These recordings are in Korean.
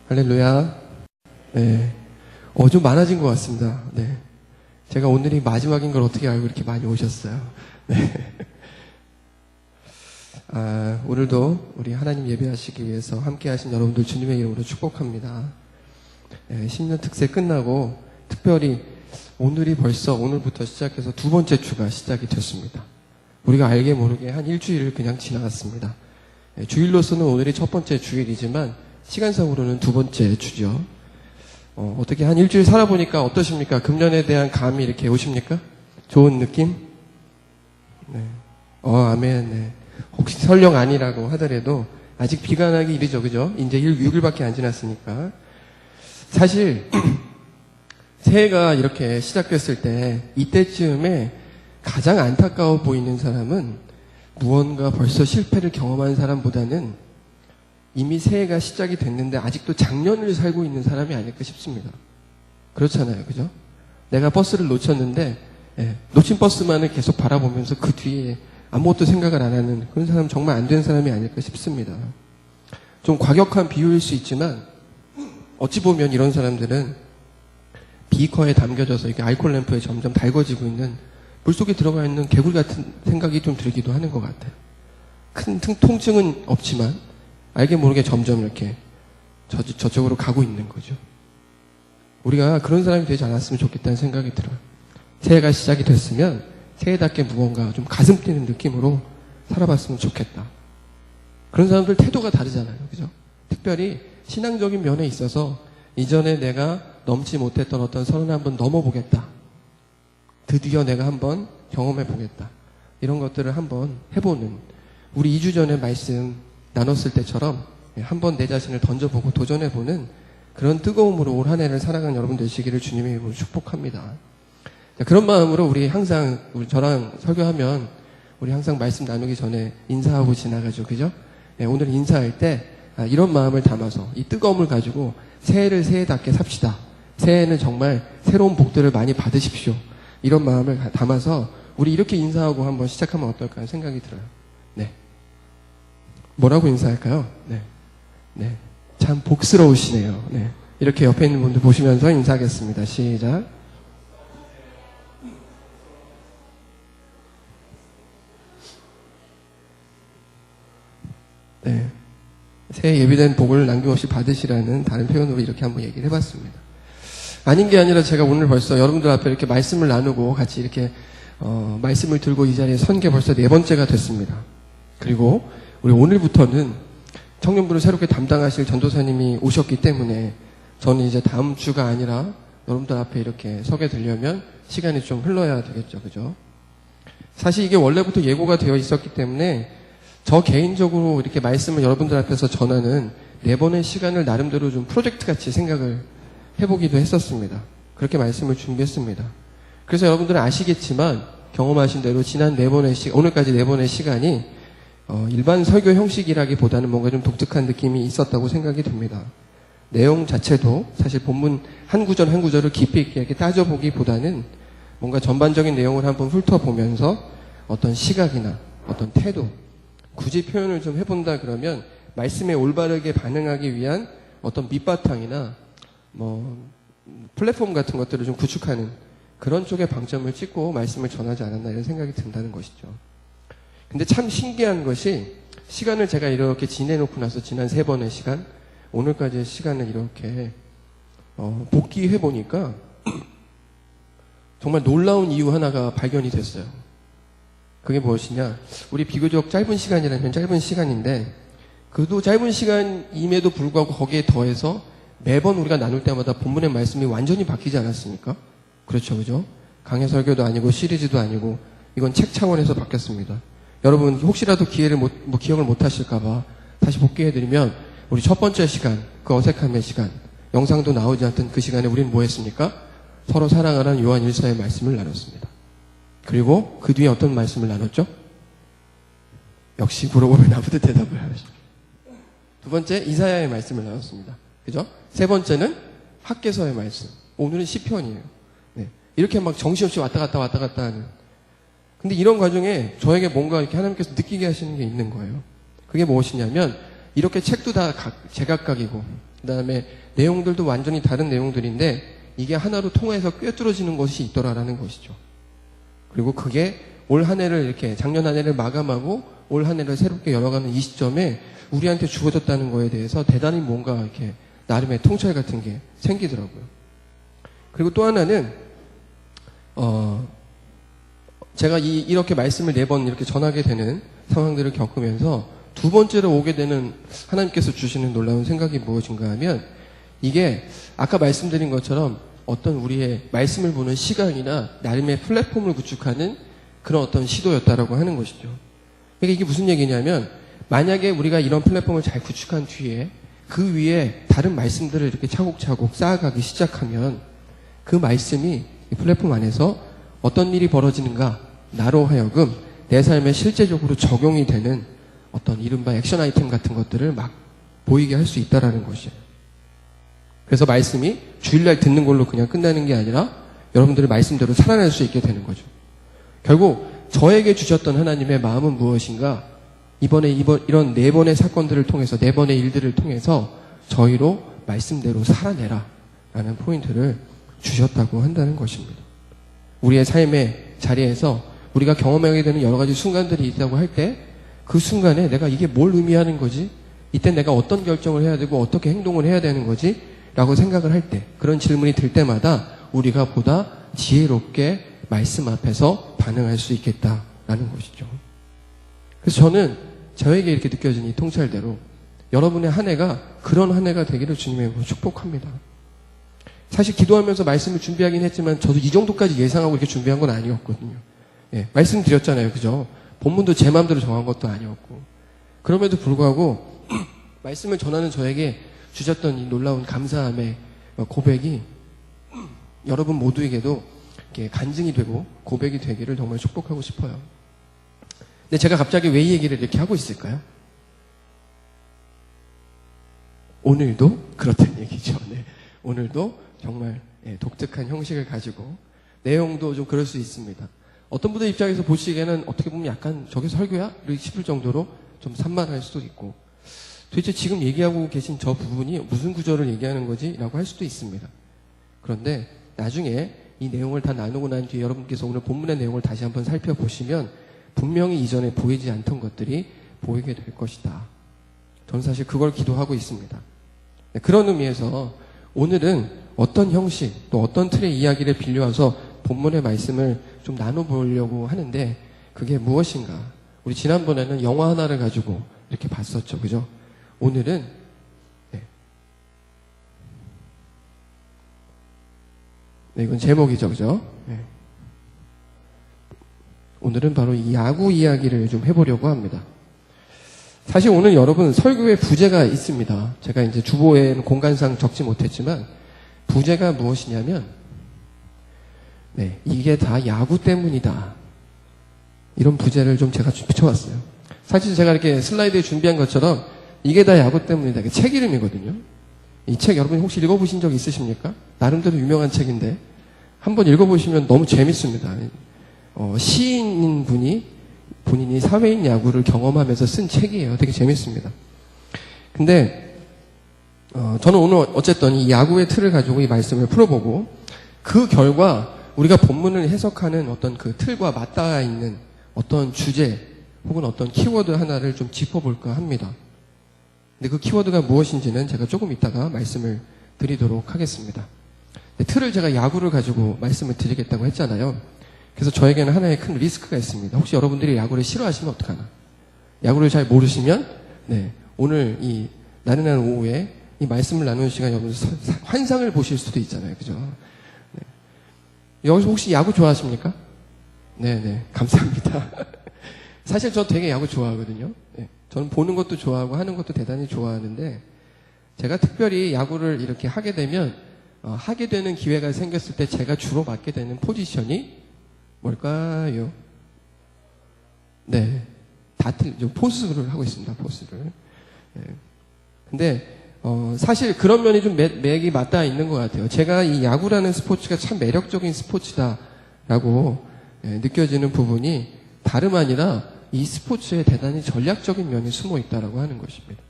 할렐루야. 네. 좀 많아진 것 같습니다. 네. 제가 오늘이 마지막인 걸 어떻게 알고 이렇게 많이 오셨어요. 네. 오늘도 우리 하나님 예배하시기 위해서 함께 하신 여러분들 주님의 이름으로 축복합니다. 네, 신년 특세 끝나고 특별히 오늘이 벌써 오늘부터 시작해서 두 번째 주가 시작이 됐습니다. 우리가 알게 모르게 한 일주일을 그냥 지나갔습니다. 네, 주일로서는 오늘이 첫 번째 주일이지만 시간상으로는 두 번째 주죠. 어떻게 한 일주일 살아보니까 어떠십니까? 금년에 대한 감이 이렇게 오십니까? 좋은 느낌? 네. 아멘. 네. 혹시 설령 아니라고 하더라도 아직 비가 나기 이르죠, 그죠? 이제 6일밖에 안 지났으니까. 사실 새해가 이렇게 시작됐을 때 이때쯤에 가장 안타까워 보이는 사람은 무언가 벌써 실패를 경험한 사람보다는 이미 새해가 시작이 됐는데 아직도 작년을 살고 있는 사람이 아닐까 싶습니다. 그렇잖아요, 그죠? 내가 버스를 놓쳤는데 놓친 버스만을 계속 바라보면서 그 뒤에 아무것도 생각을 안 하는 그런 사람 정말 안 된 사람이 아닐까 싶습니다. 좀 과격한 비유일 수 있지만 어찌 보면 이런 사람들은 비커에 담겨져서 이렇게 알코올 램프에 점점 달궈지고 있는 물속에 들어가 있는 개구리 같은 생각이 좀 들기도 하는 것 같아요. 큰 통증은 없지만 알게 모르게 점점 이렇게 저쪽으로 가고 있는 거죠. 우리가 그런 사람이 되지 않았으면 좋겠다는 생각이 들어요. 새해가 시작이 됐으면 새해답게 무언가 좀 가슴 뛰는 느낌으로 살아봤으면 좋겠다. 그런 사람들 태도가 다르잖아요. 그죠? 특별히 신앙적인 면에 있어서 이전에 내가 넘지 못했던 어떤 선을 한번 넘어보겠다. 드디어 내가 한번 경험해보겠다. 이런 것들을 한번 해보는 우리 2주 전에 말씀 나눴을 때처럼 한번 내 자신을 던져보고 도전해보는 그런 뜨거움으로 올 한 해를 살아가는 여러분 되시기를 주님의 이름으로 축복합니다. 그런 마음으로 우리 항상 저랑 설교하면 우리 항상 말씀 나누기 전에 인사하고 지나가죠. 그죠? 오늘 인사할 때 이런 마음을 담아서 이 뜨거움을 가지고 새해를 새해답게 삽시다. 새해는 정말 새로운 복들을 많이 받으십시오. 이런 마음을 담아서 우리 이렇게 인사하고 한번 시작하면 어떨까 하는 생각이 들어요. 네. 뭐라고 인사할까요? 네. 네. 참 복스러우시네요. 네. 이렇게 옆에 있는 분들 보시면서 인사하겠습니다. 시작. 네. 새해 예비된 복을 남김없이 받으시라는 다른 표현으로 이렇게 한번 얘기를 해봤습니다. 아닌 게 아니라 제가 오늘 벌써 여러분들 앞에 이렇게 말씀을 나누고 같이 이렇게 말씀을 들고 이 자리에 선 게 벌써 4번째가 됐습니다. 그리고 우리 오늘부터는 청년부를 새롭게 담당하실 전도사님이 오셨기 때문에 저는 이제 다음 주가 아니라 여러분들 앞에 이렇게 서게 되려면 시간이 좀 흘러야 되겠죠. 그죠? 사실 이게 원래부터 예고가 되어 있었기 때문에 저 개인적으로 이렇게 말씀을 여러분들 앞에서 전하는 4번의 시간을 나름대로 좀 프로젝트 같이 생각을 해보기도 했었습니다. 그렇게 말씀을 준비했습니다. 그래서 여러분들은 아시겠지만 경험하신 대로 지난 4번의 오늘까지 4번의 시간이 일반 설교 형식이라기보다는 뭔가 좀 독특한 느낌이 있었다고 생각이 듭니다. 내용 자체도 사실 본문 한 구절 한 구절을 깊이 있게 이렇게 따져보기보다는 뭔가 전반적인 내용을 한번 훑어보면서 어떤 시각이나 어떤 태도, 굳이 표현을 좀 해본다 그러면 말씀에 올바르게 반응하기 위한 어떤 밑바탕이나 플랫폼 같은 것들을 좀 구축하는 그런 쪽에 방점을 찍고 말씀을 전하지 않았나 이런 생각이 든다는 것이죠. 근데 참 신기한 것이 시간을 제가 이렇게 지내놓고 나서 지난 3번의 시간, 오늘까지의 시간을 이렇게 복귀해보니까 정말 놀라운 이유 하나가 발견이 됐어요. 그게 무엇이냐? 우리 비교적 짧은 시간이라면 짧은 시간인데 그도 짧은 시간임에도 불구하고 거기에 더해서 매번 우리가 나눌 때마다 본문의 말씀이 완전히 바뀌지 않았습니까? 그렇죠, 그죠? 강해 설교도 아니고 시리즈도 아니고 이건 책 차원에서 바뀌었습니다. 여러분 혹시라도 기억을 못 하실까봐 다시 복귀해드리면 우리 첫 번째 시간, 그 어색함의 시간, 영상도 나오지 않던 그 시간에 우리는 뭐 했습니까? 서로 사랑하라는 요한 1서의 말씀을 나눴습니다. 그리고 그 뒤에 어떤 말씀을 나눴죠? 역시 물어보면 나부터 대답을 하죠. 두 번째 이사야의 말씀을 나눴습니다. 그죠? 세 번째는 학개서의 말씀. 오늘은 시편이에요. 네. 이렇게 막 정신없이 왔다 갔다 하는. 근데 이런 과정에 저에게 뭔가 이렇게 하나님께서 느끼게 하시는 게 있는 거예요. 그게 무엇이냐면 이렇게 책도 다 제각각이고 그다음에 내용들도 완전히 다른 내용들인데 이게 하나로 통해서 꿰뚫어지는 것이 있더라라는 것이죠. 그리고 그게 올 한 해를 이렇게 작년 한 해를 마감하고 올 한 해를 새롭게 열어가는 이 시점에 우리한테 주어졌다는 거에 대해서 대단히 뭔가 이렇게 나름의 통찰 같은 게 생기더라고요. 그리고 또 하나는 제가 이렇게 말씀을 4번 이렇게 전하게 되는 상황들을 겪으면서 두 번째로 오게 되는 하나님께서 주시는 놀라운 생각이 무엇인가 하면 이게 아까 말씀드린 것처럼 어떤 우리의 말씀을 보는 시간이나 나름의 플랫폼을 구축하는 그런 어떤 시도였다라고 하는 것이죠. 그러니까 이게 무슨 얘기냐면 만약에 우리가 이런 플랫폼을 잘 구축한 뒤에 그 위에 다른 말씀들을 이렇게 차곡차곡 쌓아가기 시작하면 그 말씀이 이 플랫폼 안에서 어떤 일이 벌어지는가 나로 하여금 내 삶에 실제적으로 적용이 되는 어떤 이른바 액션 아이템 같은 것들을 막 보이게 할 수 있다라는 것이에요. 그래서 말씀이 주일날 듣는 걸로 그냥 끝나는 게 아니라 여러분들의 말씀대로 살아날 수 있게 되는 거죠. 결국 저에게 주셨던 하나님의 마음은 무엇인가? 이런 4번의 사건들을 통해서 4번의 일들을 통해서 저희로 말씀대로 살아내라 라는 포인트를 주셨다고 한다는 것입니다. 우리의 삶의 자리에서 우리가 경험하게 되는 여러 가지 순간들이 있다고 할 때 그 순간에 내가 이게 뭘 의미하는 거지? 이때 내가 어떤 결정을 해야 되고 어떻게 행동을 해야 되는 거지? 라고 생각을 할 때, 그런 질문이 들 때마다 우리가 보다 지혜롭게 말씀 앞에서 반응할 수 있겠다라는 것이죠. 그래서 저는 저에게 이렇게 느껴진 이 통찰대로 여러분의 한 해가 그런 한 해가 되기를 주님의 이름으로 축복합니다. 사실 기도하면서 말씀을 준비하긴 했지만 저도 이 정도까지 예상하고 이렇게 준비한 건 아니었거든요. 예, 말씀드렸잖아요. 그죠? 본문도 제 마음대로 정한 것도 아니었고. 그럼에도 불구하고 말씀을 전하는 저에게 주셨던 이 놀라운 감사함의 고백이 여러분 모두에게도 이렇게 간증이 되고 고백이 되기를 정말 축복하고 싶어요. 근데 제가 갑자기 왜 이 얘기를 이렇게 하고 있을까요? 오늘도 그렇다는 얘기죠. 네. 오늘도 정말 독특한 형식을 가지고 내용도 좀 그럴 수 있습니다. 어떤 분들 입장에서 보시기에는 어떻게 보면 약간 저게 설교야? 이렇게 싶을 정도로 좀 산만할 수도 있고 도대체 지금 얘기하고 계신 저 부분이 무슨 구절을 얘기하는 거지? 라고 할 수도 있습니다. 그런데 나중에 이 내용을 다 나누고 난 뒤에 여러분께서 오늘 본문의 내용을 다시 한번 살펴보시면 분명히 이전에 보이지 않던 것들이 보이게 될 것이다. 저는 사실 그걸 기도하고 있습니다. 그런 의미에서 오늘은 어떤 형식 또 어떤 틀의 이야기를 빌려와서 본문의 말씀을 좀 나눠보려고 하는데 그게 무엇인가? 우리 지난번에는 영화 하나를 가지고 이렇게 봤었죠. 그죠? 오늘은 이건 제목이죠. 그죠? 오늘은 바로 이 야구 이야기를 좀 해보려고 합니다. 사실 오늘 여러분 설교에 부제가 있습니다. 제가 이제 주보에는 공간상 적지 못했지만 부제가 무엇이냐면 이게 다 야구 때문이다. 이런 부제를 좀 제가 붙여왔어요. 사실 제가 이렇게 슬라이드에 준비한 것처럼 이게 다 야구 때문이다. 이게 책 이름이거든요. 이 책 여러분 혹시 읽어보신 적 있으십니까? 나름대로 유명한 책인데 한번 읽어보시면 너무 재밌습니다. 시인인 분이 본인이 사회인 야구를 경험하면서 쓴 책이에요. 되게 재밌습니다. 근데 저는 오늘 어쨌든 이 야구의 틀을 가지고 이 말씀을 풀어보고 그 결과 우리가 본문을 해석하는 어떤 그 틀과 맞닿아 있는 어떤 주제 혹은 어떤 키워드 하나를 좀 짚어볼까 합니다. 근데 그 키워드가 무엇인지는 제가 조금 이따가 말씀을 드리도록 하겠습니다. 틀을 제가 야구를 가지고 말씀을 드리겠다고 했잖아요. 그래서 저에게는 하나의 큰 리스크가 있습니다. 혹시 여러분들이 야구를 싫어하시면 어떡하나? 야구를 잘 모르시면 오늘 이 나른한 오후에 이 말씀을 나누는 시간 여러분 환상을 보실 수도 있잖아요. 그죠? 여기서 혹시 야구 좋아하십니까? 네네. 감사합니다. 사실 저 되게 야구 좋아하거든요. 저는 보는 것도 좋아하고 하는 것도 대단히 좋아하는데 제가 특별히 야구를 이렇게 하게 되면 하게 되는 기회가 생겼을 때 제가 주로 맡게 되는 포지션이 뭘까요? 네. 포수를 하고 있습니다. 포수를. 근데 사실 그런 면이 좀 맥이 맞닿아 있는 것 같아요. 제가 이 야구라는 스포츠가 참 매력적인 스포츠다라고 느껴지는 부분이 다름 아니라 이 스포츠에 대단히 전략적인 면이 숨어 있다라고 하는 것입니다.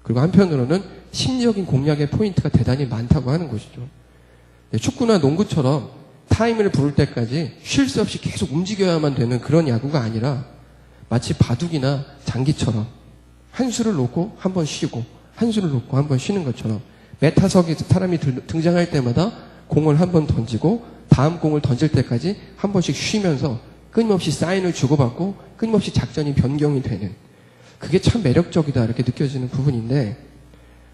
그리고 한편으로는 심리적인 공략의 포인트가 대단히 많다고 하는 것이죠. 축구나 농구처럼 타임을 부를 때까지 쉴 새 없이 계속 움직여야만 되는 그런 야구가 아니라 마치 바둑이나 장기처럼 한 수를 놓고 한 번 쉬고 한 수를 놓고 한 번 쉬는 것처럼 매 타석에 사람이 등장할 때마다 공을 한 번 던지고 다음 공을 던질 때까지 한 번씩 쉬면서 끊임없이 사인을 주고받고 끊임없이 작전이 변경이 되는, 그게 참 매력적이다 이렇게 느껴지는 부분인데,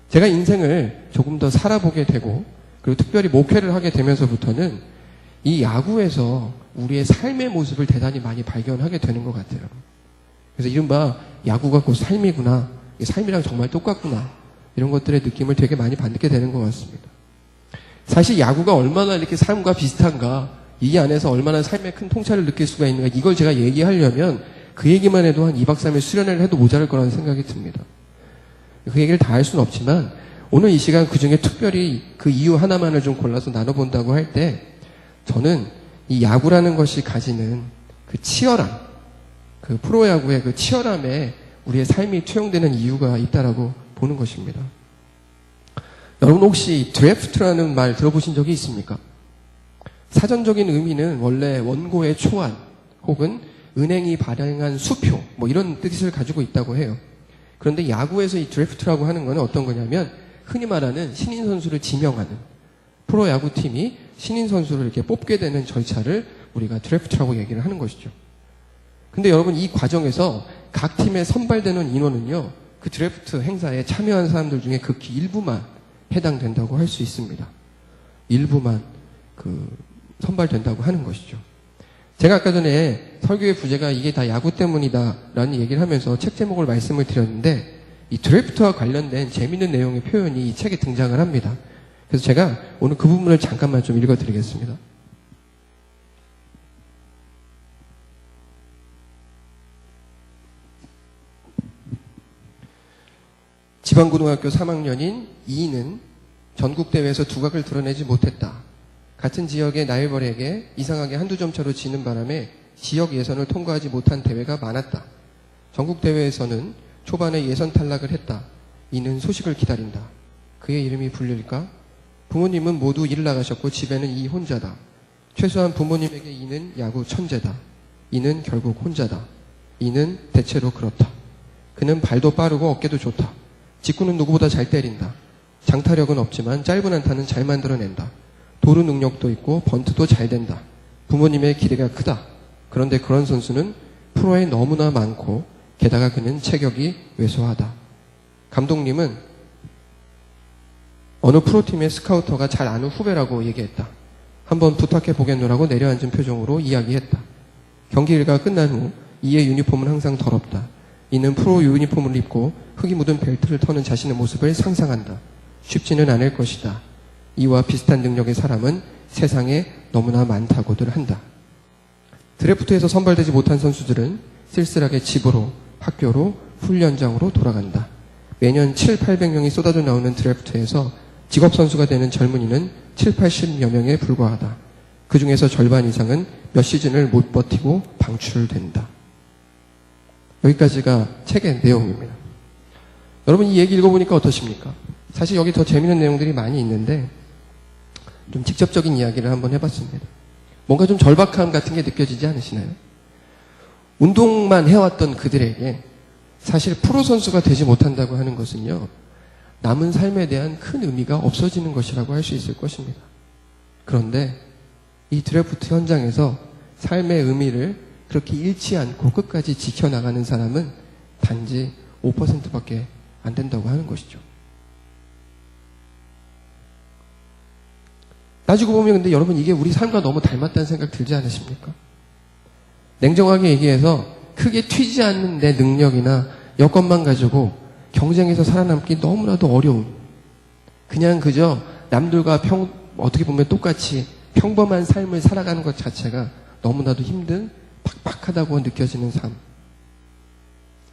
제가 인생을 조금 더 살아보게 되고 그리고 특별히 목회를 하게 되면서부터는 이 야구에서 우리의 삶의 모습을 대단히 많이 발견하게 되는 것 같아요. 그래서 이른바 야구가 곧 삶이구나, 삶이랑 정말 똑같구나, 이런 것들의 느낌을 되게 많이 받게 되는 것 같습니다. 사실 야구가 얼마나 이렇게 삶과 비슷한가, 이 안에서 얼마나 삶의 큰 통찰을 느낄 수가 있는가, 이걸 제가 얘기하려면 그 얘기만 해도 한 2박 3일 수련회를 해도 모자랄 거라는 생각이 듭니다. 그 얘기를 다 할 수는 없지만 오늘 이 시간 그중에 특별히 그 이유 하나만을 좀 골라서 나눠본다고 할 때, 저는 이 야구라는 것이 가지는 그 치열함, 그 프로야구의 그 치열함에 우리의 삶이 투영되는 이유가 있다라고 보는 것입니다. 여러분 혹시 드래프트라는 말 들어보신 적이 있습니까? 사전적인 의미는 원래 원고의 초안 혹은 은행이 발행한 수표 뭐 이런 뜻을 가지고 있다고 해요. 그런데 야구에서 이 드래프트라고 하는 것은 어떤 거냐면 흔히 말하는 신인 선수를 지명하는, 프로야구팀이 신인 선수를 이렇게 뽑게 되는 절차를 우리가 드래프트라고 얘기를 하는 것이죠. 근데 여러분 이 과정에서 각 팀에 선발되는 인원은요, 그 드래프트 행사에 참여한 사람들 중에 극히 일부만 해당된다고 할 수 있습니다. 일부만 선발된다고 하는 것이죠. 제가 아까 전에 설교의 부제가 이게 다 야구 때문이다 라는 얘기를 하면서 책 제목을 말씀을 드렸는데, 이 드래프트와 관련된 재미있는 내용의 표현이 이 책에 등장을 합니다. 그래서 제가 오늘 그 부분을 잠깐만 좀 읽어드리겠습니다. 지방고등학교 3학년인 이인은 전국대회에서 두각을 드러내지 못했다. 같은 지역의 라이벌에게 이상하게 한두 점 차로 지는 바람에 지역 예선을 통과하지 못한 대회가 많았다. 전국대회에서는 초반에 예선 탈락을 했다. 이는 소식을 기다린다. 그의 이름이 불릴까? 부모님은 모두 일 나가셨고 집에는 이 혼자다. 최소한 부모님에게 이는 야구 천재다. 이는 결국 혼자다. 이는 대체로 그렇다. 그는 발도 빠르고 어깨도 좋다. 직구는 누구보다 잘 때린다. 장타력은 없지만 짧은 안타는 잘 만들어낸다. 도루 능력도 있고 번트도 잘 된다. 부모님의 기대가 크다. 그런데 그런 선수는 프로에 너무나 많고 게다가 그는 체격이 왜소하다. 감독님은 어느 프로팀의 스카우터가 잘 아는 후배라고 얘기했다. 한번 부탁해 보겠노라고 내려앉은 표정으로 이야기했다. 경기 일과가 끝난 후 이의 유니폼은 항상 더럽다. 이는 프로 유니폼을 입고 흙이 묻은 벨트를 터는 자신의 모습을 상상한다. 쉽지는 않을 것이다. 이와 비슷한 능력의 사람은 세상에 너무나 많다고들 한다. 드래프트에서 선발되지 못한 선수들은 쓸쓸하게 집으로, 학교로, 훈련장으로 돌아간다. 매년 700~800명이 쏟아져 나오는 드래프트에서 직업선수가 되는 젊은이는 70~80여 명에 불과하다. 그 중에서 절반 이상은 몇 시즌을 못 버티고 방출된다. 여기까지가 책의 내용입니다. 여러분 이 얘기 읽어보니까 어떠십니까? 사실 여기 더 재미있는 내용들이 많이 있는데 좀 직접적인 이야기를 한번 해봤습니다. 뭔가 좀 절박함 같은 게 느껴지지 않으시나요? 운동만 해왔던 그들에게 사실 프로 선수가 되지 못한다고 하는 것은요, 남은 삶에 대한 큰 의미가 없어지는 것이라고 할 수 있을 것입니다. 그런데 이 드래프트 현장에서 삶의 의미를 그렇게 잃지 않고 끝까지 지켜나가는 사람은 단지 5%밖에 안 된다고 하는 것이죠. 따지고 보면 근데 여러분 이게 우리 삶과 너무 닮았다는 생각 들지 않으십니까? 냉정하게 얘기해서 크게 튀지 않는 내 능력이나 여건만 가지고 경쟁에서 살아남기 너무나도 어려운, 그냥 그저 남들과 어떻게 보면 똑같이 평범한 삶을 살아가는 것 자체가 너무나도 힘든, 팍팍하다고 느껴지는 삶.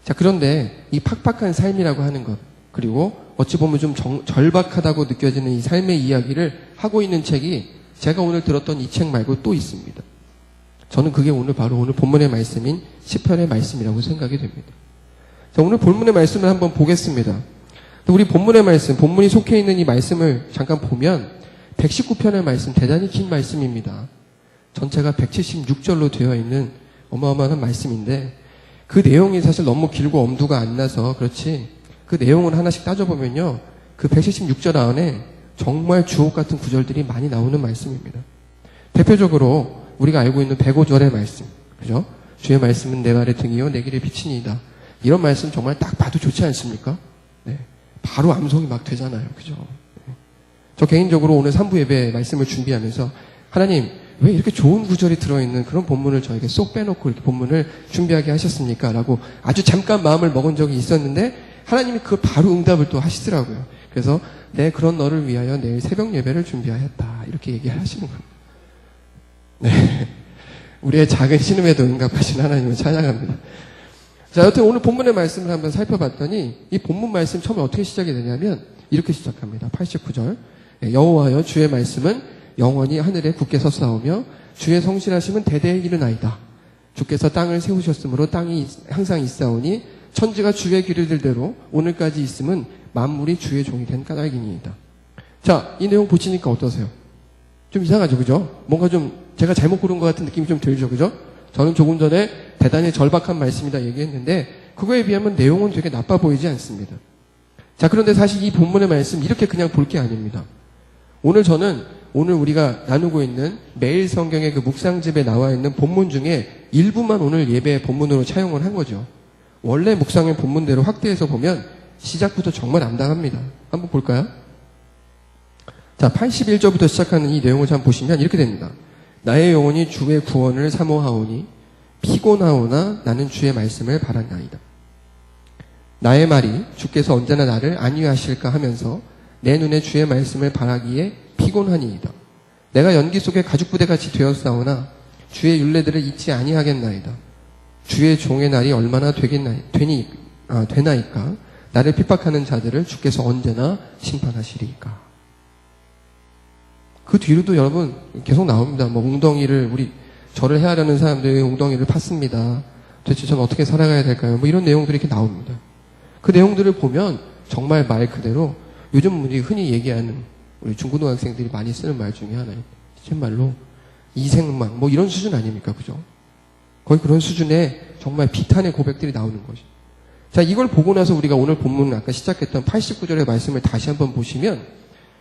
자, 그런데 이 팍팍한 삶이라고 하는 것, 그리고 어찌 보면 좀 절박하다고 느껴지는 이 삶의 이야기를 하고 있는 책이 제가 오늘 들었던 이 책 말고 또 있습니다. 저는 그게 바로 오늘 본문의 말씀인 시편의 말씀이라고 생각이 됩니다. 자, 오늘 본문의 말씀을 한번 보겠습니다. 우리 본문의 말씀, 본문이 속해 있는 이 말씀을 잠깐 보면 119편의 말씀, 대단히 긴 말씀입니다. 전체가 176절로 되어 있는 어마어마한 말씀인데 그 내용이 사실 너무 길고 엄두가 안 나서 그렇지 그 내용을 하나씩 따져보면요. 그 176절 안에 정말 주옥 같은 구절들이 많이 나오는 말씀입니다. 대표적으로 우리가 알고 있는 105절의 말씀, 그죠? 주의 말씀은 내 발의 등이요 내 길의 빛이니이다. 이런 말씀 정말 딱 봐도 좋지 않습니까? 네. 바로 암송이 막 되잖아요. 그죠? 네. 저 개인적으로 오늘 3부 예배 말씀을 준비하면서 하나님 왜 이렇게 좋은 구절이 들어있는 그런 본문을 저에게 쏙 빼놓고 이렇게 본문을 준비하게 하셨습니까? 라고 아주 잠깐 마음을 먹은 적이 있었는데 하나님이 그걸 바로 응답을 또 하시더라고요. 그래서 내 그런 너를 위하여 내일 새벽 예배를 준비하였다. 이렇게 얘기를 하시는 겁니다. 네. 우리의 작은 신음에도 응답하신 하나님을 찬양합니다. 자, 여튼 오늘 본문의 말씀을 한번 살펴봤더니 이 본문 말씀 처음에 어떻게 시작이 되냐면 이렇게 시작합니다. 89절. 여호와여 주의 말씀은 영원히 하늘에 굳게 섰사오며 주의 성실하심은 대대에 이르나이다. 주께서 땅을 세우셨으므로 땅이 항상 있사오니 천지가 주의 기르들대로 오늘까지 있음은 만물이 주의 종이 된 까닭이니이다. 자, 이 내용 보시니까 어떠세요? 좀 이상하죠, 그죠? 뭔가 좀 제가 잘못 고른 것 같은 느낌이 좀 들죠, 그죠? 저는 조금 전에 대단히 절박한 말씀이다 얘기했는데 그거에 비하면 내용은 되게 나빠 보이지 않습니다. 자, 그런데 사실 이 본문의 말씀 이렇게 그냥 볼 게 아닙니다. 오늘 우리가 나누고 있는 매일 성경의 그 묵상집에 나와 있는 본문 중에 일부만 오늘 예배 본문으로 차용을 한 거죠. 원래 묵상의 본문대로 확대해서 보면 시작부터 정말 암담합니다. 한번 볼까요? 자, 81절부터 시작하는 이 내용을 잘 보시면 이렇게 됩니다. 나의 영혼이 주의 구원을 사모하오니 피곤하오나 나는 주의 말씀을 바란나이다. 나의 말이 주께서 언제나 나를 안위하실까 하면서 내 눈에 주의 말씀을 바라기에 피곤하니이다. 내가 연기 속에 가죽부대같이 되었사오나 주의 율례들을 잊지 아니하겠나이다. 주의 종의 날이 얼마나 되나이까? 나를 핍박하는 자들을 주께서 언제나 심판하시리이까? 그 뒤로도 여러분 계속 나옵니다. 저를 해하려는 사람들이 웅덩이를 팠습니다. 도대체 저는 어떻게 살아가야 될까요? 이런 내용들이 이렇게 나옵니다. 그 내용들을 보면 정말 말 그대로 요즘 우리 흔히 얘기하는 우리 중고등학생들이 많이 쓰는 말 중에 하나예요. 정말로 이생망 이런 수준 아닙니까? 그죠? 거의 그런 수준의 정말 비탄의 고백들이 나오는 것이죠. 자, 이걸 보고 나서 우리가 오늘 본문 아까 시작했던 89절의 말씀을 다시 한번 보시면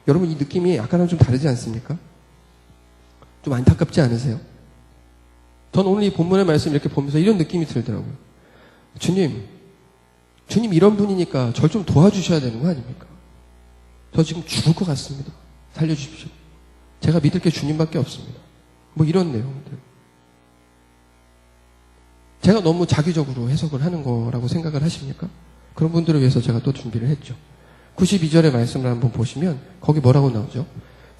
여러분 이 느낌이 약간은 좀 다르지 않습니까? 좀 안타깝지 않으세요? 전 오늘 이 본문의 말씀 이렇게 보면서 이런 느낌이 들더라고요. 주님 이런 분이니까 절 좀 도와주셔야 되는 거 아닙니까? 저 지금 죽을 것 같습니다. 살려주십시오. 제가 믿을 게 주님밖에 없습니다. 이런 내용들. 제가 너무 자기적으로 해석을 하는 거라고 생각을 하십니까? 그런 분들을 위해서 제가 또 준비를 했죠. 92절의 말씀을 한번 보시면 거기 뭐라고 나오죠?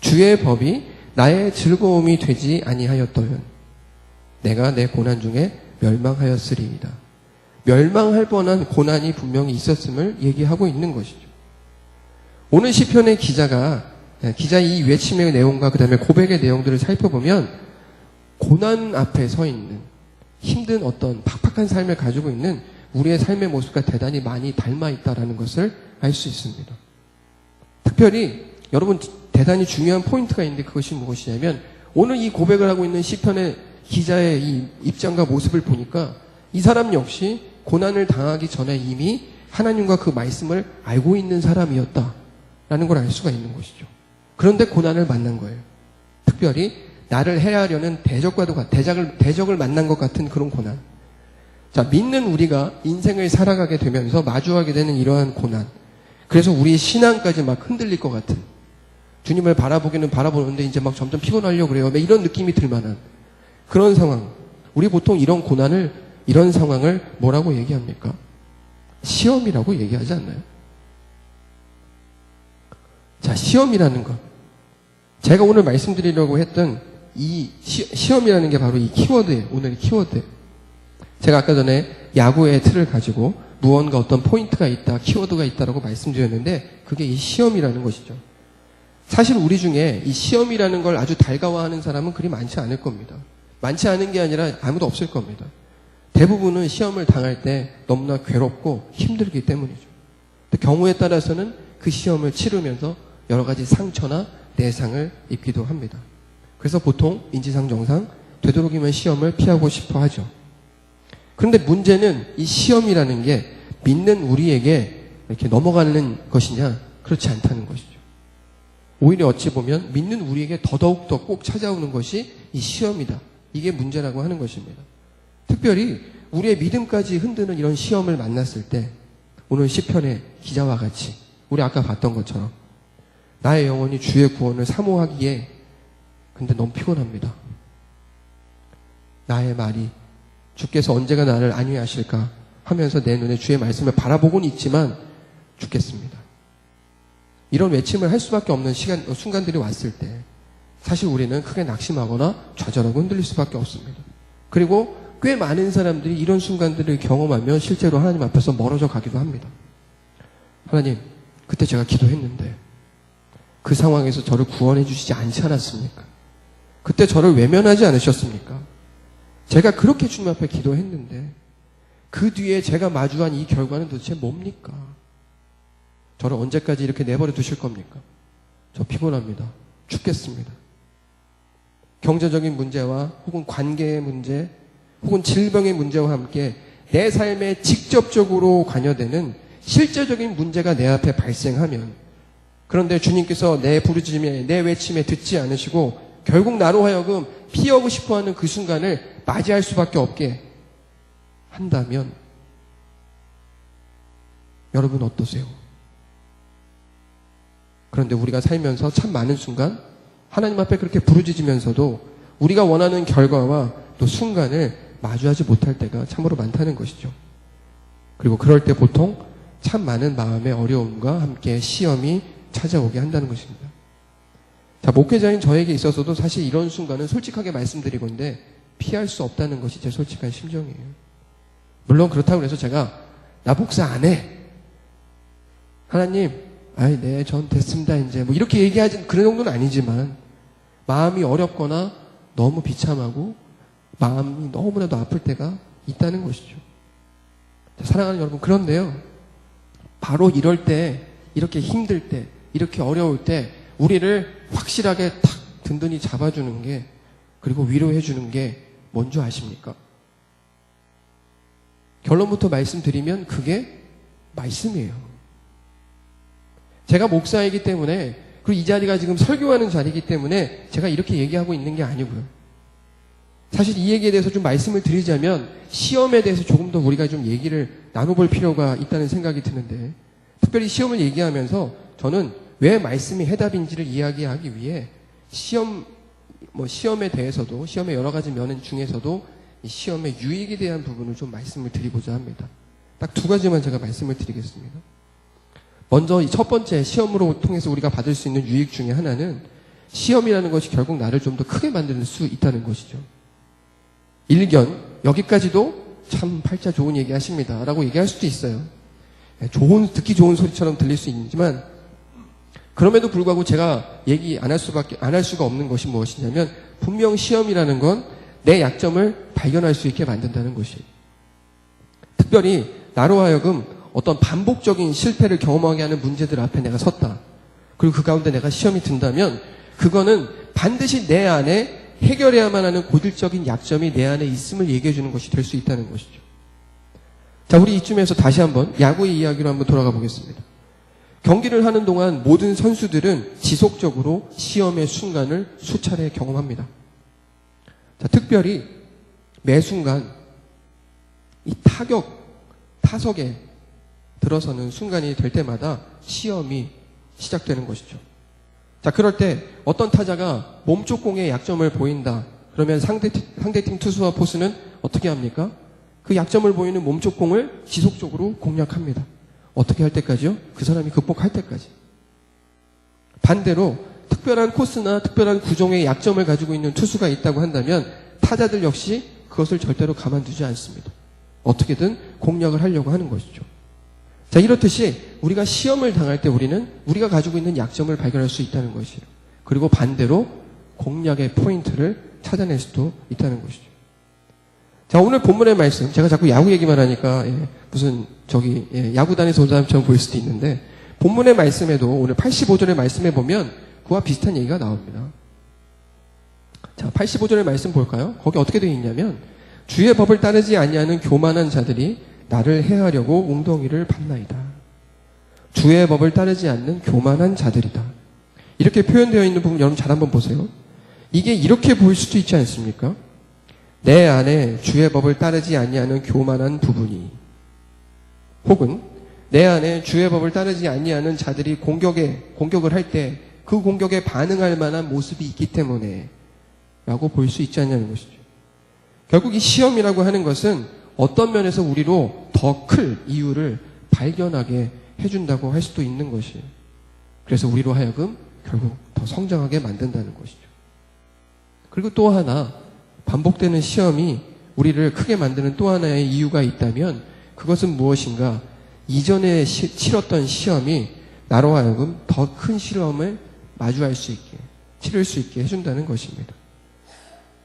주의 법이 나의 즐거움이 되지 아니하였더면 내가 내 고난 중에 멸망하였으리이다. 멸망할 뻔한 고난이 분명히 있었음을 얘기하고 있는 것이죠. 오늘 시편의 기자의 이 외침의 내용과 그 다음에 고백의 내용들을 살펴보면 고난 앞에 서 있는 힘든 어떤 팍팍한 삶을 가지고 있는 우리의 삶의 모습과 대단히 많이 닮아 있다는 것을 알 수 있습니다. 특별히 여러분 대단히 중요한 포인트가 있는데 그것이 무엇이냐면 오늘 이 고백을 하고 있는 시편의 기자의 이 입장과 모습을 보니까 이 사람 역시 고난을 당하기 전에 이미 하나님과 그 말씀을 알고 있는 사람이었다라는 걸 알 수가 있는 것이죠. 그런데 고난을 만난 거예요. 특별히 나를 해하려는 대적을 만난 것 같은 그런 고난. 자, 믿는 우리가 인생을 살아가게 되면서 마주하게 되는 이러한 고난. 그래서 우리의 신앙까지 막 흔들릴 것 같은. 주님을 바라보기는 바라보는데 이제 막 점점 피곤하려고 그래요. 이런 느낌이 들 만한 그런 상황. 우리 보통 이런 상황을 뭐라고 얘기합니까? 시험이라고 얘기하지 않나요? 자, 시험이라는 것. 제가 오늘 말씀드리려고 했던 이 시험이라는 게 바로 이 키워드예요. 오늘 키워드. 제가 아까 전에 야구의 틀을 가지고 무언가 어떤 포인트가 있다, 키워드가 있다라고 말씀드렸는데 그게 이 시험이라는 것이죠. 사실 우리 중에 이 시험이라는 걸 아주 달가워하는 사람은 그리 많지 않을 겁니다. 많지 않은 게 아니라 아무도 없을 겁니다. 대부분은 시험을 당할 때 너무나 괴롭고 힘들기 때문이죠. 또 경우에 따라서는 그 시험을 치르면서 여러 가지 상처나 내상을 입기도 합니다. 그래서 보통 인지상 정상 되도록이면 시험을 피하고 싶어 하죠. 그런데 문제는 이 시험이라는 게 믿는 우리에게 이렇게 넘어가는 것이냐? 그렇지 않다는 것이죠. 오히려 어찌 보면 믿는 우리에게 더더욱더 꼭 찾아오는 것이 이 시험이다. 이게 문제라고 하는 것입니다. 특별히 우리의 믿음까지 흔드는 이런 시험을 만났을 때 오늘 시편의 기자와 같이 우리 아까 봤던 것처럼 나의 영혼이 주의 구원을 사모하기에 근데 너무 피곤합니다. 나의 말이 주께서 언제가 나를 안위하실까 하면서 내 눈에 주의 말씀을 바라보고는 있지만 죽겠습니다. 이런 외침을 할 수밖에 없는 순간들이 왔을 때 사실 우리는 크게 낙심하거나 좌절하고 흔들릴 수밖에 없습니다. 그리고 꽤 많은 사람들이 이런 순간들을 경험하며 실제로 하나님 앞에서 멀어져 가기도 합니다. 하나님, 그때 제가 기도했는데 그 상황에서 저를 구원해 주시지 않지 않았습니까? 그때 저를 외면하지 않으셨습니까? 제가 그렇게 주님 앞에 기도했는데 그 뒤에 제가 마주한 이 결과는 도대체 뭡니까? 저를 언제까지 이렇게 내버려 두실 겁니까? 저 피곤합니다. 죽겠습니다. 경제적인 문제와 혹은 관계의 문제 혹은 질병의 문제와 함께 내 삶에 직접적으로 관여되는 실제적인 문제가 내 앞에 발생하면 그런데 주님께서 내 부르짖음에 내 외침에 듣지 않으시고 결국 나로 하여금 피하고 싶어하는 그 순간을 맞이할 수밖에 없게 한다면 여러분 어떠세요? 그런데 우리가 살면서 참 많은 순간 하나님 앞에 그렇게 부르짖으면서도 우리가 원하는 결과와 또 순간을 마주하지 못할 때가 참으로 많다는 것이죠. 그리고 그럴 때 보통 참 많은 마음의 어려움과 함께 시험이 찾아오게 한다는 것입니다. 자, 목회자인 저에게 있어서도 사실 이런 순간은 솔직하게 말씀드리건데 피할 수 없다는 것이 제 솔직한 심정이에요. 물론 그렇다고 해서 제가 나 목사 안 해. 하나님, 네, 전 됐습니다 이제 뭐 이렇게 얘기하지 그런 정도는 아니지만 마음이 어렵거나 너무 비참하고 마음이 너무나도 아플 때가 있다는 것이죠. 자, 사랑하는 여러분, 그런데요, 바로 이럴 때, 이렇게 힘들 때, 이렇게 어려울 때 우리를 확실하게 탁 든든히 잡아주는 게, 그리고 위로해주는 게 뭔지 아십니까? 결론부터 말씀드리면 그게 말씀이에요. 제가 목사이기 때문에, 그리고 이 자리가 지금 설교하는 자리이기 때문에 제가 이렇게 얘기하고 있는 게 아니고요. 사실 이 얘기에 대해서 좀 말씀을 드리자면 시험에 대해서 조금 더 우리가 좀 얘기를 나눠볼 필요가 있다는 생각이 드는데, 특별히 시험을 얘기하면서 저는 왜 말씀이 해답인지를 이야기하기 위해 시험에 대해서도, 시험의 여러 가지 면 중에서도 이 시험의 유익에 대한 부분을 좀 말씀을 드리고자 합니다. 딱 두 가지만 제가 말씀을 드리겠습니다. 먼저 이 첫 번째 시험으로 통해서 우리가 받을 수 있는 유익 중에 하나는 시험이라는 것이 결국 나를 좀 더 크게 만들 수 있다는 것이죠. 일견, 여기까지도 참 팔자 좋은 얘기 하십니다 라고 얘기할 수도 있어요. 듣기 좋은 소리처럼 들릴 수 있지만 그럼에도 불구하고 제가 얘기 안 할 수가 없는 것이 무엇이냐면 분명 시험이라는 건 내 약점을 발견할 수 있게 만든다는 것이에요. 특별히 나로 하여금 어떤 반복적인 실패를 경험하게 하는 문제들 앞에 내가 섰다. 그리고 그 가운데 내가 시험이 든다면 그거는 반드시 내 안에 해결해야만 하는 고질적인 약점이 내 안에 있음을 얘기해 주는 것이 될 수 있다는 것이죠. 자, 우리 이쯤에서 다시 한번 야구의 이야기로 한번 돌아가 보겠습니다. 경기를 하는 동안 모든 선수들은 지속적으로 시험의 순간을 수차례 경험합니다. 자, 특별히 매 순간 이 타석에 들어서는 순간이 될 때마다 시험이 시작되는 것이죠. 자, 그럴 때 어떤 타자가 몸쪽 공의 약점을 보인다. 그러면 상대팀 투수와 포수는 어떻게 합니까? 그 약점을 보이는 몸쪽 공을 지속적으로 공략합니다. 어떻게 할 때까지요? 그 사람이 극복할 때까지. 반대로 특별한 코스나 특별한 구종의 약점을 가지고 있는 투수가 있다고 한다면 타자들 역시 그것을 절대로 가만두지 않습니다. 어떻게든 공략을 하려고 하는 것이죠. 자, 이렇듯이 우리가 시험을 당할 때 우리는 우리가 가지고 있는 약점을 발견할 수 있다는 것이에요. 그리고 반대로 공략의 포인트를 찾아낼 수도 있다는 것이죠. 자, 오늘 본문의 말씀, 제가 자꾸 야구 얘기만 하니까 무슨 야구단에서 온 사람처럼 보일 수도 있는데, 본문의 말씀에도 오늘 85절의 말씀에 보면 그와 비슷한 얘기가 나옵니다. 자, 85절의 말씀 볼까요? 거기 어떻게 되어 있냐면, 주의 법을 따르지 아니하는 교만한 자들이 나를 해하려고 웅덩이를 팠나이다. 주의 법을 따르지 않는 교만한 자들이다. 이렇게 표현되어 있는 부분 여러분 잘 한번 보세요. 이게 이렇게 보일 수도 있지 않습니까? 내 안에 주의 법을 따르지 아니하는 교만한 부분이, 혹은 내 안에 주의 법을 따르지 아니하는 자들이 공격을 할 때 그 공격에 반응할 만한 모습이 있기 때문에 라고 볼 수 있지 않냐는 것이죠. 결국 이 시험이라고 하는 것은 어떤 면에서 우리로 더 클 이유를 발견하게 해준다고 할 수도 있는 것이에요. 그래서 우리로 하여금 결국 더 성장하게 만든다는 것이죠. 그리고 또 하나, 반복되는 시험이 우리를 크게 만드는 또 하나의 이유가 있다면 그것은 무엇인가? 이전에 치렀던 시험이 나로 하여금 더 큰 시험을 마주할 수 있게, 치를 수 있게 해준다는 것입니다.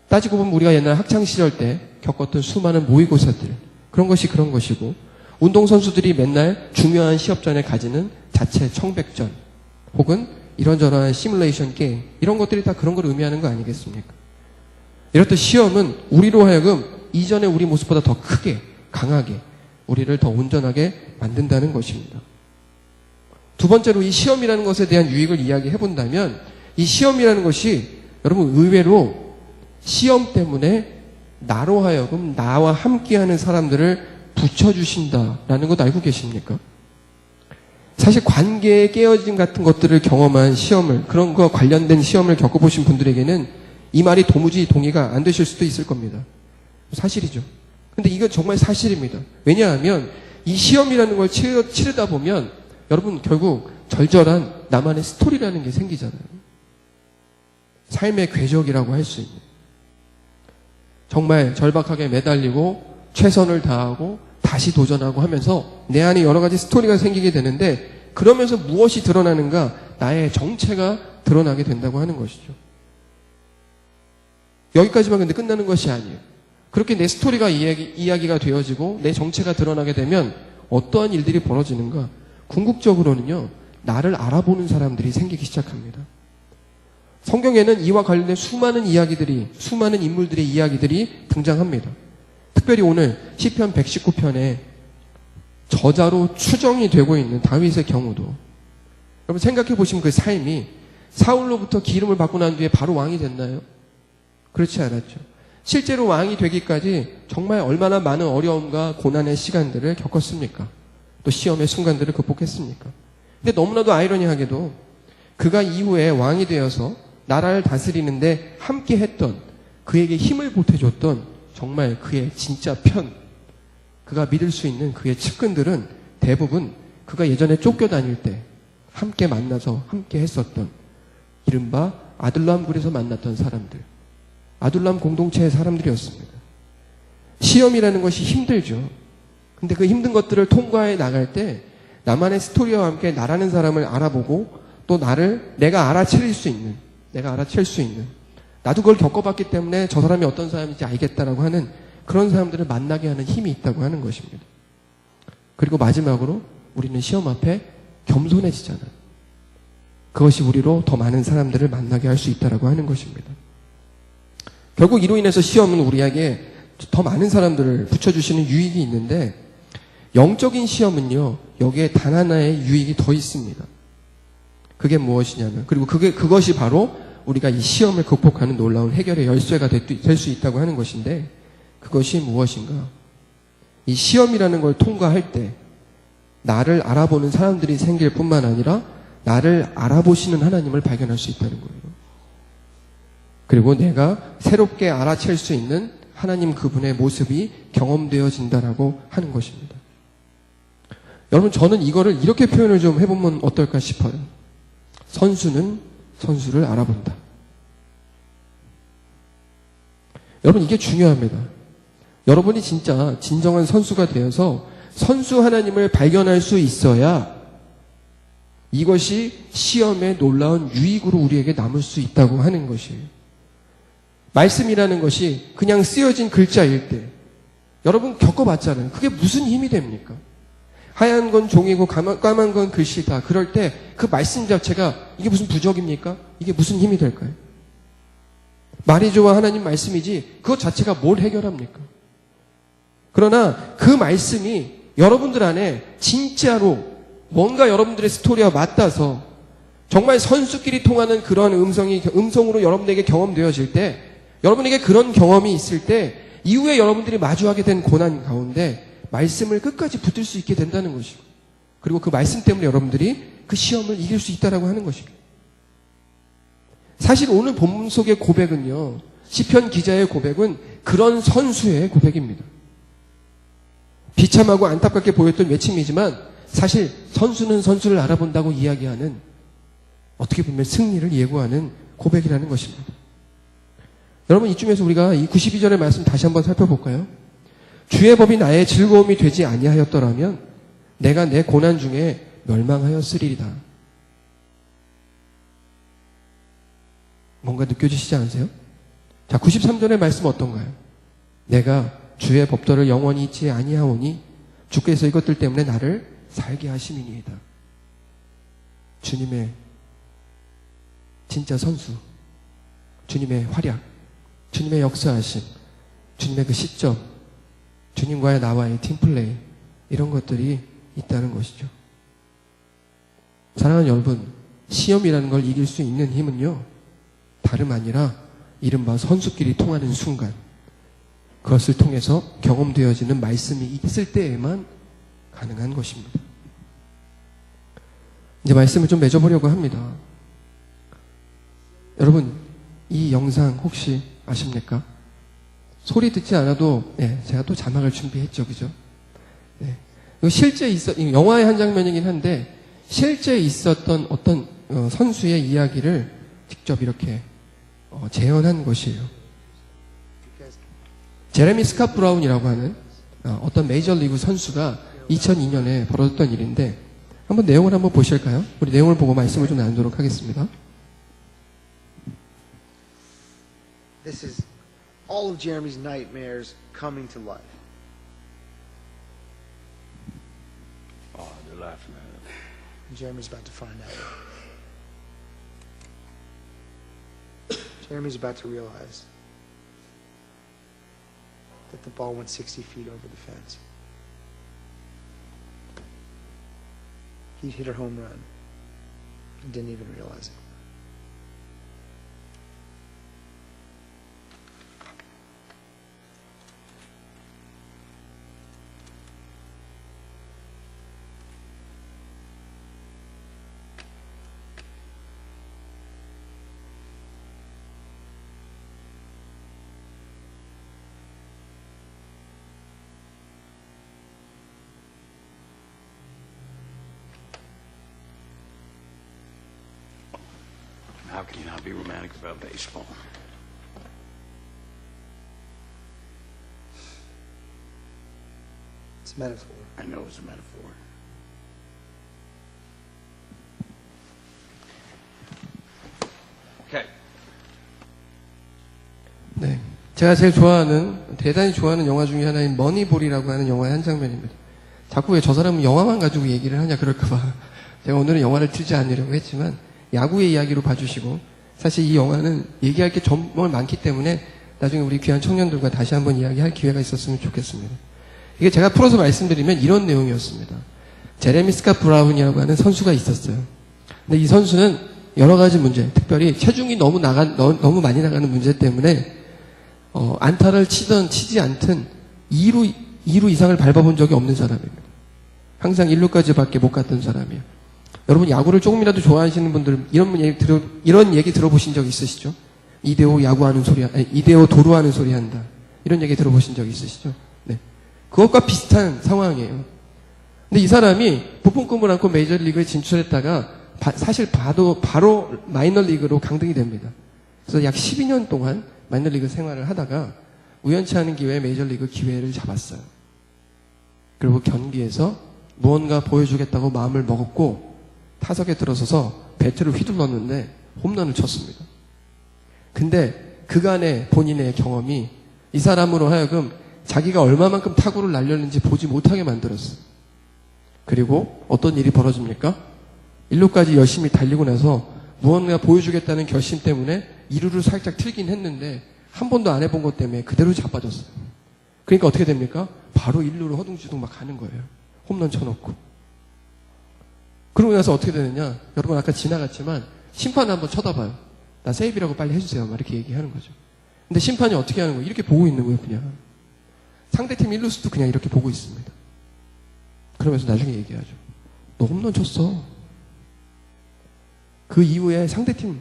따지고 보면 우리가 옛날 학창시절 때 겪었던 수많은 모의고사들, 그런 것이고, 운동선수들이 맨날 중요한 시합 전에 가지는 자체 청백전, 혹은 이런저런 시뮬레이션 게임, 이런 것들이 다 그런 걸 의미하는 거 아니겠습니까? 이렇듯 시험은 우리로 하여금 이전의 우리 모습보다 더 크게, 강하게, 우리를 더 온전하게 만든다는 것입니다. 두 번째로 이 시험이라는 것에 대한 유익을 이야기해 본다면, 이 시험이라는 것이 여러분 의외로 시험 때문에 나로 하여금 나와 함께하는 사람들을 붙여주신다라는 것 알고 계십니까? 사실 관계의 깨어짐 같은 것들을 경험한 시험을, 그런 거와 관련된 시험을 겪어보신 분들에게는 이 말이 도무지 동의가 안 되실 수도 있을 겁니다. 사실이죠. 근데 이건 정말 사실입니다. 왜냐하면 이 시험이라는 걸 치르다 보면 여러분 결국 절절한 나만의 스토리라는 게 생기잖아요. 삶의 궤적이라고 할 수 있는. 정말 절박하게 매달리고 최선을 다하고 다시 도전하고 하면서 내 안에 여러 가지 스토리가 생기게 되는데, 그러면서 무엇이 드러나는가? 나의 정체가 드러나게 된다고 하는 것이죠. 여기까지만 근데 끝나는 것이 아니에요. 그렇게 내 스토리가 이야기가 되어지고 내 정체가 드러나게 되면 어떠한 일들이 벌어지는가? 궁극적으로는요, 나를 알아보는 사람들이 생기기 시작합니다. 성경에는 이와 관련된 수많은 이야기들이, 수많은 인물들의 이야기들이 등장합니다. 특별히 오늘 시편 119편에 저자로 추정이 되고 있는 다윗의 경우도, 여러분 생각해 보시면 그 삶이 사울로부터 기름을 받고 난 뒤에 바로 왕이 됐나요? 그렇지 않았죠. 실제로 왕이 되기까지 정말 얼마나 많은 어려움과 고난의 시간들을 겪었습니까? 또 시험의 순간들을 극복했습니까? 근데 너무나도 아이러니하게도 그가 이후에 왕이 되어서 나라를 다스리는데 함께 했던, 그에게 힘을 보태줬던 정말 그의 진짜 편, 그가 믿을 수 있는 그의 측근들은 대부분 그가 예전에 쫓겨다닐 때 함께 만나서 함께 했었던 이른바 아둘람 굴에서 만났던 사람들, 아둘람 공동체의 사람들이었습니다. 시험이라는 것이 힘들죠. 근데 그 힘든 것들을 통과해 나갈 때 나만의 스토리와 함께 나라는 사람을 알아보고 또 내가 알아챌 수 있는, 나도 그걸 겪어봤기 때문에 저 사람이 어떤 사람인지 알겠다라고 하는 그런 사람들을 만나게 하는 힘이 있다고 하는 것입니다. 그리고 마지막으로 우리는 시험 앞에 겸손해지잖아요. 그것이 우리로 더 많은 사람들을 만나게 할 수 있다라고 하는 것입니다. 결국 이로 인해서 시험은 우리에게 더 많은 사람들을 붙여주시는 유익이 있는데, 영적인 시험은요, 여기에 단 하나의 유익이 더 있습니다. 그게 무엇이냐면, 그리고 그것이 바로 우리가 이 시험을 극복하는 놀라운 해결의 열쇠가 될 수 있다고 하는 것인데, 그것이 무엇인가? 이 시험이라는 걸 통과할 때 나를 알아보는 사람들이 생길 뿐만 아니라 나를 알아보시는 하나님을 발견할 수 있다는 거예요. 그리고 내가 새롭게 알아챌 수 있는 하나님 그분의 모습이 경험되어진다라고 하는 것입니다. 여러분, 저는 이거를 이렇게 표현을 좀 해보면 어떨까 싶어요. 선수는 선수를 알아본다. 여러분, 이게 중요합니다. 여러분이 진짜 진정한 선수가 되어서 선수 하나님을 발견할 수 있어야 이것이 시험의 놀라운 유익으로 우리에게 남을 수 있다고 하는 것이에요. 말씀이라는 것이 그냥 쓰여진 글자일 때, 여러분 겪어봤잖아요. 그게 무슨 힘이 됩니까? 하얀 건 종이고 까만 건 글씨다. 그럴 때 그 말씀 자체가 이게 무슨 부적입니까? 이게 무슨 힘이 될까요? 말이 좋아 하나님 말씀이지 그것 자체가 뭘 해결합니까? 그러나 그 말씀이 여러분들 안에 진짜로 뭔가 여러분들의 스토리와 맞닿아서 정말 선수끼리 통하는 그런 음성으로 여러분에게 경험되어질 때, 여러분에게 그런 경험이 있을 때 이후에 여러분들이 마주하게 된 고난 가운데 말씀을 끝까지 붙들 수 있게 된다는 것이고, 그리고 그 말씀 때문에 여러분들이 그 시험을 이길 수 있다라고 하는 것입니다. 사실 오늘 본문 속의 고백은요, 시편 기자의 고백은 그런 선수의 고백입니다. 비참하고 안타깝게 보였던 외침이지만 사실 선수는 선수를 알아본다고 이야기하는, 어떻게 보면 승리를 예고하는 고백이라는 것입니다. 여러분, 이쯤에서 우리가 이 92절의 말씀 다시 한번 살펴볼까요? 주의 법이 나의 즐거움이 되지 아니하였더라면 내가 내 고난 중에 멸망하였으리이다. 뭔가 느껴지시지 않으세요? 자, 93절의 말씀 어떤가요? 내가 주의 법도를 영원히 잊지 아니하오니 주께서 이것들 때문에 나를 살게 하심이니이다. 주님의 진짜 선수, 주님의 활약, 주님의 역사하심, 주님의 그 시점, 주님과의 나와의 팀플레이, 이런 것들이 있다는 것이죠. 사랑하는 여러분, 시험이라는 걸 이길 수 있는 힘은요, 다름 아니라 이른바 선수끼리 통하는 순간, 그것을 통해서 경험되어지는 말씀이 있을 때에만 가능한 것입니다. 이제 말씀을 좀 맺어보려고 합니다. 여러분, 이 영상 혹시 아십니까? 소리 듣지 않아도, 제가 또 자막을 준비했죠, 그죠? 이거 실제 영화의 한 장면이긴 한데, 실제 있었던 어떤 선수의 이야기를 직접 이렇게 재현한 것이에요. 제레미 스캇 브라운이라고 하는 어떤 메이저리그 선수가 2002년에 벌어졌던 일인데, 한번 내용을 한번 보실까요? 우리 내용을 보고 말씀을 좀 나누도록 하겠습니다. This is all of Jeremy's nightmares coming to life. Oh, they're laughing at him. And Jeremy's about to find out. Jeremy's about to realize that the ball went 60 feet over the fence. He'd hit a home run and didn't even realize it. How can you not be romantic about baseball? It's a metaphor. I know it's a metaphor. Okay. 네, 제가 제일 좋아하는, 대단히 좋아하는 영화 중에 하나인 머니볼이라고 하는 영화의 한 장면입니다. 자꾸 왜 저 사람은 영화만 가지고 얘기를 하냐 그럴까봐 제가 오늘은 영화를 틀지 않으려고 했지만, 야구의 이야기로 봐주시고, 사실 이 영화는 얘기할 게 정말 많기 때문에 나중에 우리 귀한 청년들과 다시 한번 이야기할 기회가 있었으면 좋겠습니다. 이게 제가 풀어서 말씀드리면 이런 내용이었습니다. 제레미 스캇 브라운이라고 하는 선수가 있었어요. 근데 이 선수는 여러 가지 문제, 특별히 체중이 너무 많이 나가는 문제 때문에 안타를 치지 않든 2루 이상을 밟아본 적이 없는 사람입니다. 항상 1루까지밖에 못 갔던 사람이에요. 여러분, 야구를 조금이라도 좋아하시는 분들 이런 얘기 들어보신 적 있으시죠? 이대호 야구하는 소리, 이대호 도루하는 소리 한다. 이런 얘기 들어보신 적 있으시죠? 네. 그것과 비슷한 상황이에요. 근데 이 사람이 부푼 꿈을 안고 메이저리그에 진출했다가 사실 바로 마이너리그로 강등이 됩니다. 그래서 약 12년 동안 마이너리그 생활을 하다가 우연치 않은 기회에 메이저리그 기회를 잡았어요. 그리고 경기에서 무언가 보여주겠다고 마음을 먹었고 타석에 들어서서 배트를 휘둘렀는데 홈런을 쳤습니다. 근데 그간의 본인의 경험이 이 사람으로 하여금 자기가 얼마만큼 타구를 날렸는지 보지 못하게 만들었어요. 그리고 어떤 일이 벌어집니까? 1루까지 열심히 달리고 나서 무언가 보여주겠다는 결심 때문에 2루를 살짝 틀긴 했는데 한 번도 안 해본 것 때문에 그대로 자빠졌어요. 그러니까 어떻게 됩니까? 바로 1루로 허둥지둥 막 가는 거예요. 홈런 쳐놓고. 그러고 나서 어떻게 되느냐? 여러분 아까 지나갔지만 심판 한번 쳐다봐요. 나 세이브라고 빨리 해주세요. 막 이렇게 얘기하는 거죠. 근데 심판이 어떻게 하는 거예요? 이렇게 보고 있는 거예요, 그냥. 상대팀 1루수도 그냥 이렇게 보고 있습니다. 그러면서 나중에 얘기하죠. 너 홈런 쳤어. 그 이후에 상대팀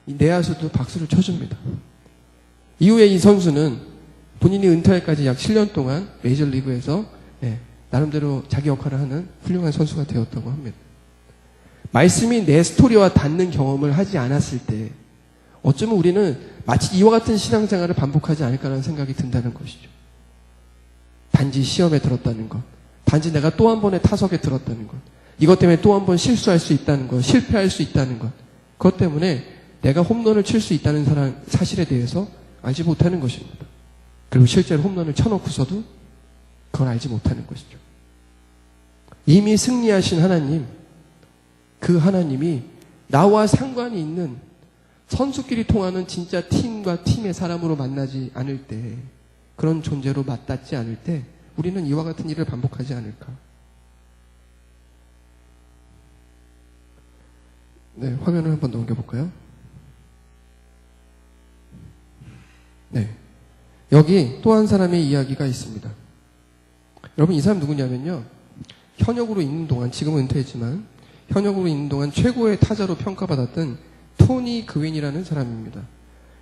내야수도 박수를 쳐줍니다. 이후에 이 선수는 본인이 은퇴할까지 약 7년 동안 메이저리그에서 나름대로 자기 역할을 하는 훌륭한 선수가 되었다고 합니다. 말씀이 내 스토리와 닿는 경험을 하지 않았을 때 어쩌면 우리는 마치 이와 같은 신앙생활을 반복하지 않을까라는 생각이 든다는 것이죠. 단지 시험에 들었다는 것, 단지 내가 또 한 번의 타석에 들었다는 것, 이것 때문에 또 한 번 실수할 수 있다는 것, 실패할 수 있다는 것, 그것 때문에 내가 홈런을 칠 수 있다는 사실에 대해서 알지 못하는 것입니다. 그리고 실제로 홈런을 쳐놓고서도 그걸 알지 못하는 것이죠. 이미 승리하신 하나님, 그 하나님이 나와 상관이 있는 선수끼리 통하는 진짜 팀과 팀의 사람으로 만나지 않을 때, 그런 존재로 맞닿지 않을 때 우리는 이와 같은 일을 반복하지 않을까. 네, 화면을 한번 넘겨볼까요? 네. 여기 또 한 사람의 이야기가 있습니다. 여러분, 이 사람 누구냐면요. 현역으로 있는 동안, 지금은 은퇴했지만, 현역으로 있는 동안 최고의 타자로 평가받았던 토니 그윈이라는 사람입니다.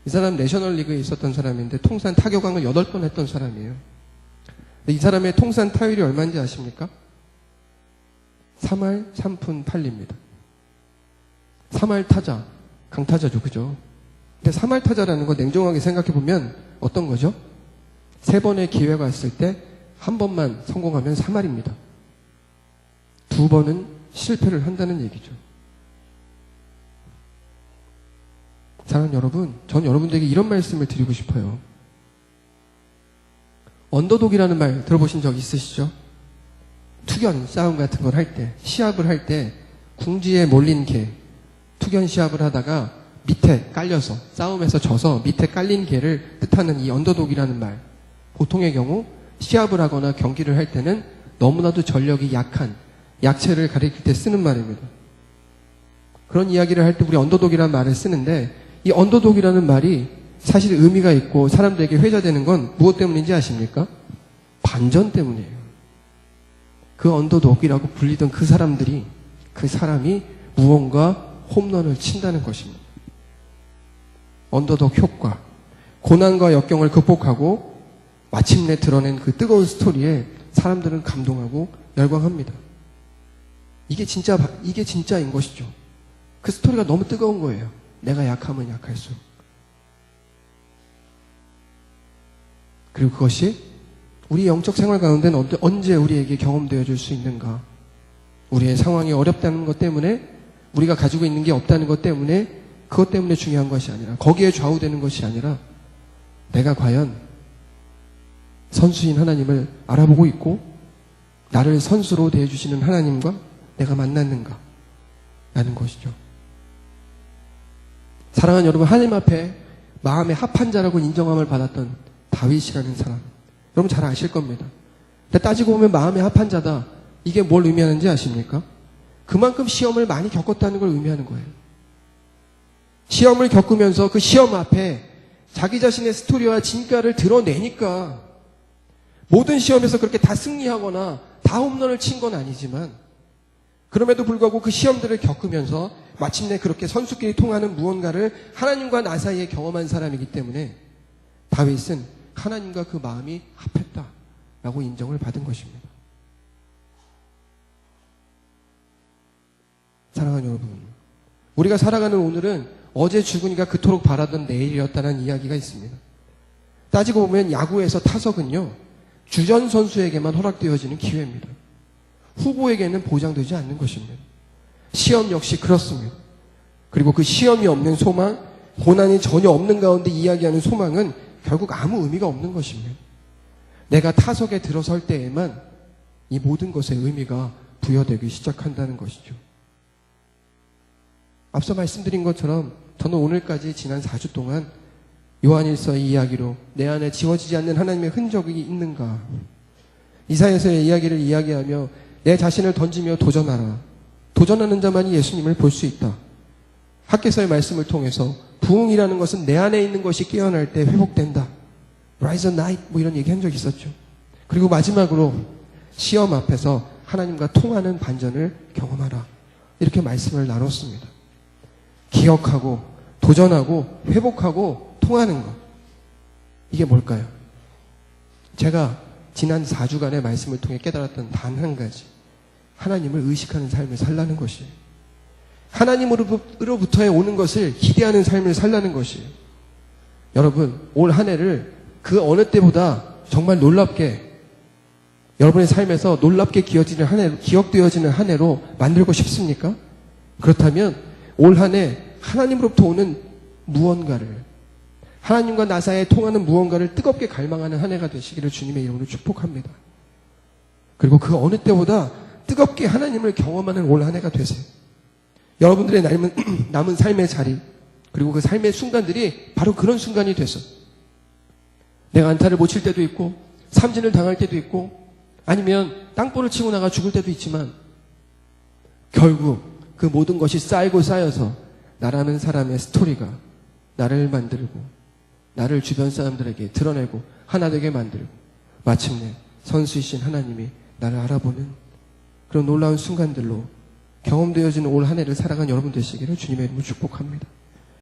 이 사람 내셔널리그에 있었던 사람인데 통산 타격왕을 8번 했던 사람이에요. 근데 이 사람의 통산 타율이 얼마인지 아십니까? 3할 3푼 8리입니다. 3할 타자, 강타자죠, 그죠? 근데 3할 타자라는 거 냉정하게 생각해보면 어떤 거죠? 3번의 기회가 왔을 때 한 번만 성공하면 3할입니다. 2번은 실패를 한다는 얘기죠. 사랑하는 여러분, 전 여러분들에게 이런 말씀을 드리고 싶어요. 언더독이라는 말 들어보신 적 있으시죠? 투견 싸움 같은 걸 할 때, 시합을 할 때 궁지에 몰린 개, 투견 시합을 하다가 밑에 깔려서 싸움에서 져서 밑에 깔린 개를 뜻하는 이 언더독이라는 말, 보통의 경우 시합을 하거나 경기를 할 때는 너무나도 전력이 약한 약체를 가리킬 때 쓰는 말입니다. 그런 이야기를 할 때 우리 언더독이라는 말을 쓰는데, 이 언더독이라는 말이 사실 의미가 있고 사람들에게 회자되는 건 무엇 때문인지 아십니까? 반전 때문이에요. 그 언더독이라고 불리던 그 사람들이, 그 사람이 무언가 홈런을 친다는 것입니다. 언더독 효과, 고난과 역경을 극복하고 마침내 드러낸 그 뜨거운 스토리에 사람들은 감동하고 열광합니다. 이게 진짜인 것이죠. 그 스토리가 너무 뜨거운 거예요. 내가 약하면 약할수록. 그리고 그것이 우리 영적 생활 가운데는 언제 우리에게 경험되어 줄 수 있는가? 우리의 상황이 어렵다는 것 때문에, 우리가 가지고 있는 게 없다는 것 때문에, 그것 때문에 중요한 것이 아니라, 거기에 좌우되는 것이 아니라, 내가 과연 선수인 하나님을 알아보고 있고 나를 선수로 대해주시는 하나님과 내가 만났는가 라는 것이죠. 사랑하는 여러분, 하나님 앞에 마음의 합한 자라고 인정함을 받았던 다윗이라는 사람, 여러분 잘 아실 겁니다. 근데 따지고 보면 마음의 합한 자다, 이게 뭘 의미하는지 아십니까? 그만큼 시험을 많이 겪었다는 걸 의미하는 거예요. 시험을 겪으면서 그 시험 앞에 자기 자신의 스토리와 진가를 드러내니까, 모든 시험에서 그렇게 다 승리하거나 다 홈런을 친 건 아니지만, 그럼에도 불구하고 그 시험들을 겪으면서 마침내 그렇게 선수끼리 통하는 무언가를 하나님과 나 사이에 경험한 사람이기 때문에 다윗은 하나님과 그 마음이 합했다라고 인정을 받은 것입니다. 사랑하는 여러분, 우리가 살아가는 오늘은 어제 죽으니까 그토록 바라던 내일이었다는 이야기가 있습니다. 따지고 보면 야구에서 타석은요, 주전 선수에게만 허락되어지는 기회입니다. 후보에게는 보장되지 않는 것입니다. 시험 역시 그렇습니다. 그리고 그 시험이 없는 소망, 고난이 전혀 없는 가운데 이야기하는 소망은 결국 아무 의미가 없는 것입니다. 내가 타석에 들어설 때에만 이 모든 것의 의미가 부여되기 시작한다는 것이죠. 앞서 말씀드린 것처럼 저는 오늘까지 지난 4주 동안 요한일서의 이야기로 내 안에 지워지지 않는 하나님의 흔적이 있는가, 이사야서의 이야기를 이야기하며 내 자신을 던지며 도전하라. 도전하는 자만이 예수님을 볼 수 있다. 학개서의 말씀을 통해서 부흥이라는 것은 내 안에 있는 것이 깨어날 때 회복된다. Rise the night 뭐 이런 얘기 한 적이 있었죠. 그리고 마지막으로 시험 앞에서 하나님과 통하는 반전을 경험하라. 이렇게 말씀을 나눴습니다. 기억하고 도전하고 회복하고 통하는 것. 이게 뭘까요? 제가 지난 4주간의 말씀을 통해 깨달았던 단 한 가지. 하나님을 의식하는 삶을 살라는 것이에요. 하나님으로부터의 오는 것을 기대하는 삶을 살라는 것이에요. 여러분, 올 한 해를 그 어느 때보다 정말 놀랍게, 여러분의 삶에서 놀랍게 기억되어지는 한 해로 만들고 싶습니까? 그렇다면 올 한 해 하나님으로부터 오는 무언가를, 하나님과 나 사이에 통하는 무언가를 뜨겁게 갈망하는 한 해가 되시기를 주님의 이름으로 축복합니다. 그리고 그 어느 때보다 뜨겁게 하나님을 경험하는 올 한 해가 되세요. 여러분들의 남은 삶의 자리, 그리고 그 삶의 순간들이 바로 그런 순간이 돼서 내가 안타를 못 칠 때도 있고 삼진을 당할 때도 있고 아니면 땅볼을 치고 나가 죽을 때도 있지만 결국 그 모든 것이 쌓이고 쌓여서 나라는 사람의 스토리가 나를 만들고 나를 주변 사람들에게 드러내고 하나 되게 만들고 마침내 선수이신 하나님이 나를 알아보는 그런 놀라운 순간들로 경험되어지는 올 한 해를 살아간 여러분 되시기를 주님의 이름으로 축복합니다.